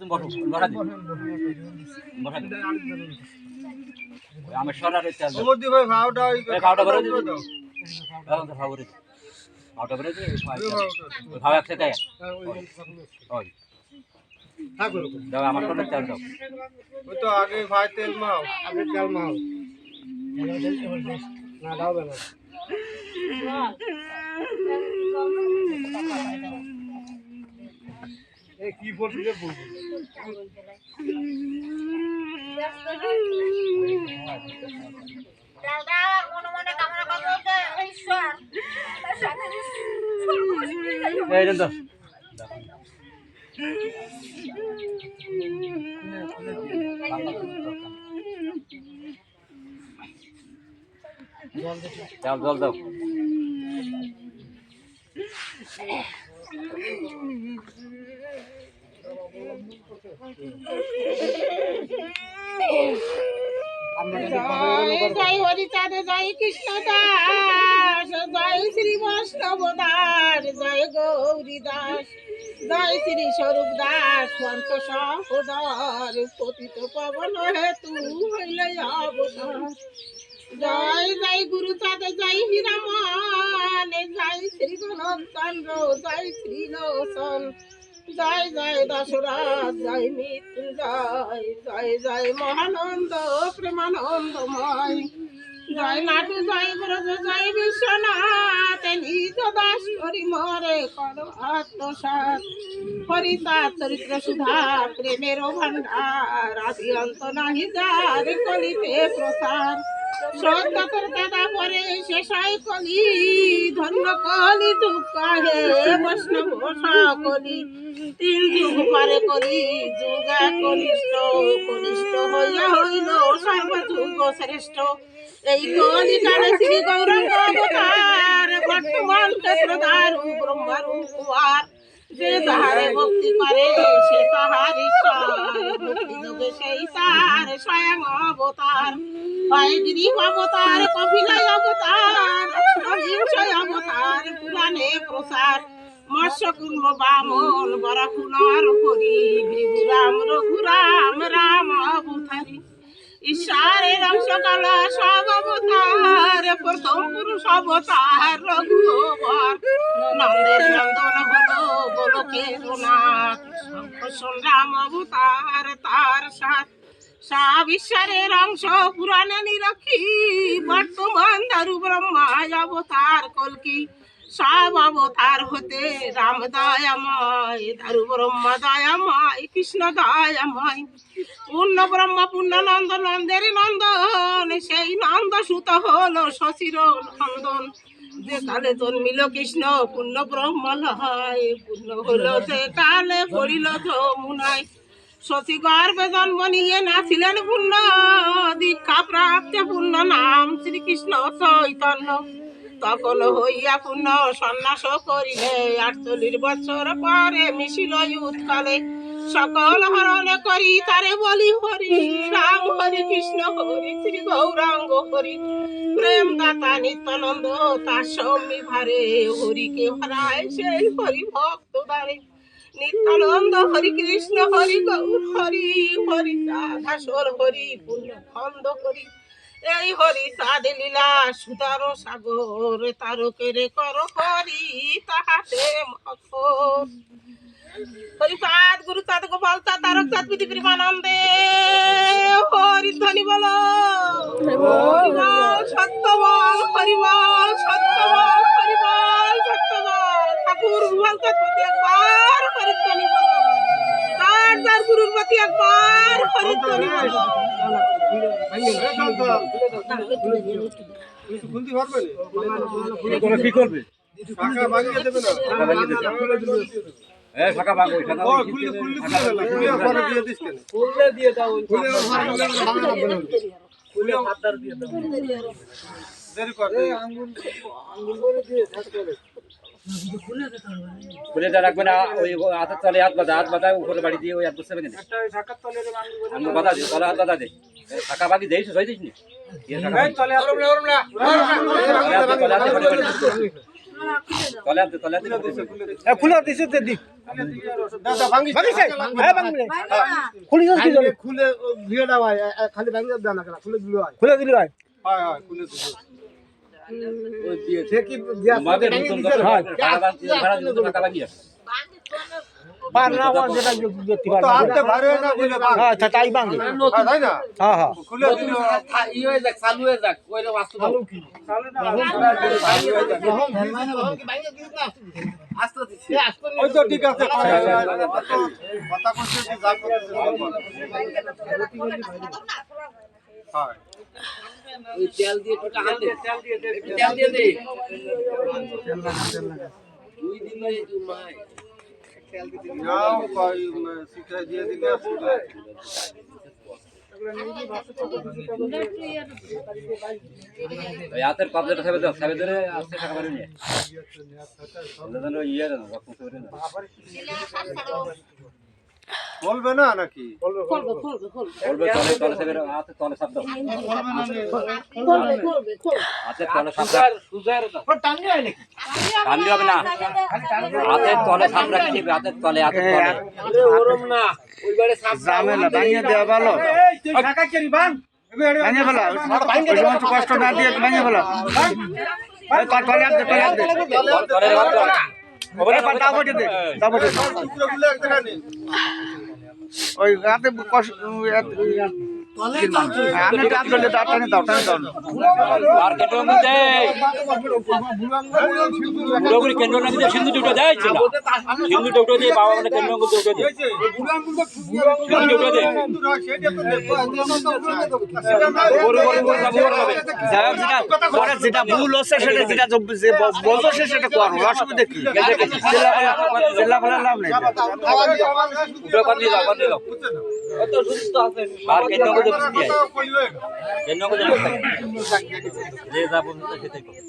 তুমি বসো বসা দিই বসা দিই আমি সরারে চাল ওমদি ভাই ভাওটা ওই ভাওটা করে দিই দাও ভাও করে দিই ভাওটা করে দিই ভাও একসাথে ওই ঠাকুর দাও আমার সরারে চাল দাও ওই তো আগে ভাই তেল মাও আগে তেল মাও না দাও না এই কি বলছিস রে বলবো দাদা মনে মনে কামনা করো যে ঈশ্বর এই দেন তো জল জল দাও জয় হরিচাঁদ জয় কৃষ্ণ দাস জয় শ্রী বৈষ্ণব দাস জয় গৌরী দাস জয় শ্রী স্বরূপ দাস পঞ্চ সহোদর পতিত পবন হেতু হইলে অবতার জয় জয় গুরুচাঁদ জয় হীরামন জয় শ্রী গণচন্দ্র জয় শ্রী লোচন জয় জয় দশরথ জয় মৃত্যুঞ্জয় জয় জয় মহানন্দ প্রেমানন্দময় জয় নাটু জয় ব্রজ জয় বিশ্বনাথ নিজ দাস করি মরে কর আত্মসাৎ হরিতা চরিত্র সুধা প্রেমের ভান্ডার আদি অন্ত নাহি যার কলিতে প্রসার শ্রদ্ধাতর দাদা পরে শেষাই কলি ধন্য কলি দুঃখ হে বৈষ্ণব সকলি তিন যুগ পারে কলি যুগা কনিষ্ঠ কনিষ্ঠ হইয়া হইল সর্বযুগ শ্রেষ্ঠ এই কলি কালে শ্রী গৌরাঙ্গ অবতার বর্তমান ক্ষেত্রধারু ব্রহ্মারু কুমার যে তাহারে ভক্তি করে সে তাহার ঈশ্বর ভক্তি যোগে সেই তার স্বয়ং অবতার হয় গিরিশ অবতার কপিলাই অবতার অহিংসয় অবতার পুরাণে প্রসার মৎস্য কুর্ম বামন বরাকুলর হরি ভৃগুরাম রঘুরাম রাম অবতারি ঈশ্বরের অংশ কালা সব অবতার প্রথম পুরুষ অবতার রঘুবর নন্দের নন্দন হলো গোলকের নাথ রাম অবতার তার সাথ সব ঈশ্বরের অংশ পুরাণে নিরক্ষী বর্তমান দারু ব্রহ্মা অবতার কলকি সব অবতার হতে রাম দয়াময় দারু ব্রহ্মা দয়াময় কৃষ্ণ দয়াময় পূর্ণ ব্রহ্মা পূর্ণ নন্দ নন্দের নন্দন সেই নন্দ সুত হলো শশীর নন্দন যে কালে জন্মিল কৃষ্ণ পূর্ণ ব্রহ্ম লয় পূর্ণ হলো যে কালে পড়িল যমুনায় শশী গর্ভে জন্ম নিয়ে নাছিলেন পূর্ণ দীক্ষা প্রাপ্ত পূর্ণ নাম শ্রীকৃষ্ণ চৈতন্য তখন হইয়া পূর্ণ সন্ন্যাস করিলে 48 বছর পরে মিশিল উৎকালে সকল হরণ করি তারে বলি হরি রাম হরি কৃষ্ণ হরি শ্রী গৌরাঙ্গ হরি প্রেম দাতা নিত্যানন্দ তার সৌমি ভারে হরিকে হরায় সেই হরি ভক্ত দ্বারে নিত্যানন্দ হরি কৃষ্ণ হরি গৌর হরি হরি রাধাসর হরি পূর্ণ খন্দ হরি এই হরি সাদ লীলা সুদার সাগর তারকেরে কর হরি তাহাতে মখর হরি চাঁদ গুরু চাঁদ গোপাল চাঁদ তারক চাঁদ বিধি কৃপানন্দে হরি ধ্বনি বলো সত্যবল হরিবল সত্যবল হরিবল সত্যবল ঠাকুর ভুবন চাঁদ প্রতি একবার হরি ধ্বনি বলো চার চার গুরুর প্রতি একবার হরি ধ্বনি বলো কি করবে টাকা ভাঙিয়ে দেবে না এ টাকা ভাঙো টাকা ও খুলে ঘরে দিয়ে দিস কেন খুলে দিয়ে দাও খুলে হাতদার দিয়ে দাও দেরি কর আঙ্গুল করে দিয়ে হাত করে খুলে যা রাখবে না ওই হাতের তলে হাত বাঁধা উপরে বাড়ি দিয়ে ওই হাত বসে বেঁধে একটা ঢাকার তলে আঙ্গুল বাঁধা দে তলে হাত বাঁধা দে টাকা বাকি দেইছ সই দিস নি এই তলে ওরম না তলে তলে খুলে দিছে তে দিক দাদা ভাঙি হ্যাঁ ভাঙি খুলে যাস কি জন্য খুলে ভিড়া ভাই খালি ভাঙি দাও না খুলে দিল ভাই খুলে দিল ভাই হ্যাঁ হ্যাঁ খুলে দিল ওই দিয়ে সে কি আমাদের নতুন ভাড়া টাকা লাগিয়ে পার না ওর যেটা দেখতে পারে তো আপনি ভাড়া না বলে হ্যাঁ তাই ভাঙি তাই না হ্যাঁ হ্যাঁ খুলে দিল ই হয়ে যাক চালু হয়ে যাক কইলে বাস্তব চালু কি চালু না ভাঙি দিস না আস্তে দিছি ওই তো ঠিক আছে কথা কইছে যে যা করতে হ্যাঁ ওই তেল দিয়ে একটু টাকা দে তেল দিয়ে দে তেল লাগা 2 দিন লাগে তুই মাই তেল দিতে নাও কই শিখা দিয়ে দিলে ওই হাতের কবজাটা সাবে দাও সাবে ধরে আস্তে টাকা ভরে নিয়ে দাদা ইয়ে না রকম করে না বলবে না নাকি খুলবে বলবে তলে তলে সাবে হাতে তলে সাব দাও খুলবে হাতে তলে সাব দাও সুজার দাও টাননি হয় নাকি টাননি হবে না হাতে তলে সাব রাখতে হবে হাতে তলে আরে ওরম না ওই বারে সাব জামেলা ভাঙিয়ে দেওয়া ভালো এই তুই ঢাকা কেরি বান ভাঙিয়ে ফেলা ওই কষ্ট না দিয়ে ভাঙিয়ে ফেলা এই তলে আপ দে তলে ওরে দাও বটে দে দাও বটে টুকরোগুলো এক জায়গা নেই ওই রাতে কষ্ট তলে আমি কাজ করলে টানে দাও আর কেটো মধ্যে পুরোপুরি কেন্দ্র না দিয়ে সিন্ধু দুটো দেয় ছিল সিন্ধু দুটো দিয়ে বাবা মানে কেন্দ্র দুটো দিয়ে সিন্ধু দুটো দিয়ে যেটা ভুল হচ্ছে সেটা যেটা বলছে সেটা করো অসুবিধা কি জেলা ফেলা লাভ নেই আর কেন্দ্র মধ্যে বুঝতে হয় কেন্দ্র মধ্যে যে যা বলতে সেটাই করো